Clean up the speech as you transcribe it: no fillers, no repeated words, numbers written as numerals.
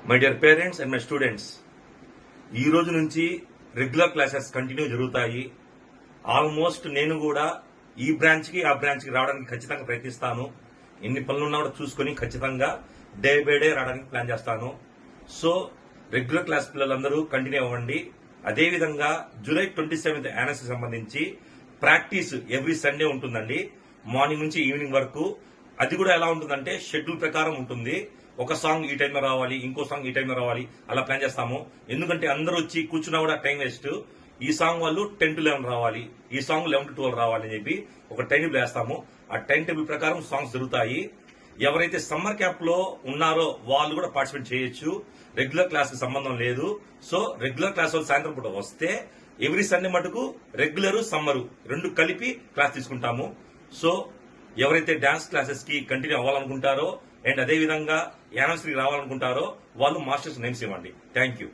My dear parents and my students, ఈ రోజు నుంచి రెగ్యులర్ క్లాసెస్ కంటిన్యూ జరుగుతాయి. ఆల్మోస్ట్ నేను కూడా ఈ బ్రాంచ్ కి ఆ బ్రాంచ్ కి రావడానికి ఖచ్చితంగా ప్రయత్నిస్తాను. ఎన్ని పనులున్నా కూడా చూసుకుని ఖచ్చితంగా డే బై డే రావడానికి ప్లాన్ చేస్తాను. సో రెగ్యులర్ క్లాస్ పిల్లలందరూ కంటిన్యూ అవ్వండి. అదేవిధంగా జూలై 27 యానస్ సంబంధించి ప్రాక్టీస్ ఎవ్రీ సండే ఉంటుందండి, మార్నింగ్ నుంచి ఈవినింగ్ వరకు. అది కూడా ఎలా ఉంటుందంటే షెడ్యూల్ ప్రకారం ఉంటుంది. ఒక సాంగ్ ఈ టైంలో రావాలి, ఇంకో సాంగ్ ఈ టైంలో రావాలి, అలా ప్లాన్ చేస్తాము. ఎందుకంటే అందరూ వచ్చి కూర్చున్నా కూడా టైం వేస్ట్. ఈ సాంగ్ వాళ్ళు 10 to 11 రావాలి, ఈ సాంగ్ 11 to 12 రావాలి అని చెప్పి ఒక టైం టేబుల్ వేస్తాము. ఆ టైం టేబుల్ ప్రకారం సాంగ్స్ జరుగుతాయి. ఎవరైతే సమ్మర్ క్యాంప్ లో ఉన్నారో వాళ్ళు కూడా పార్టిసిపేట్ చేయొచ్చు. రెగ్యులర్ క్లాస్ కి సంబంధం లేదు. సో రెగ్యులర్ క్లాస్ వాళ్ళు సాయంత్రం పూట వస్తే ఎవ్రీ సండే మటుకు రెగ్యులర్ సమ్మర్ రెండు కలిపి క్లాస్ తీసుకుంటాము. సో ఎవరైతే డాన్స్ క్లాసెస్ కి కంటిన్యూ అవ్వాలనుకుంటారో అండ్ అదే విధంగా యానివర్సరీ రావాలనుకుంటారో వాళ్ళు మాస్టర్స్ నేమ్స్ ఇవ్వండి. Thank you.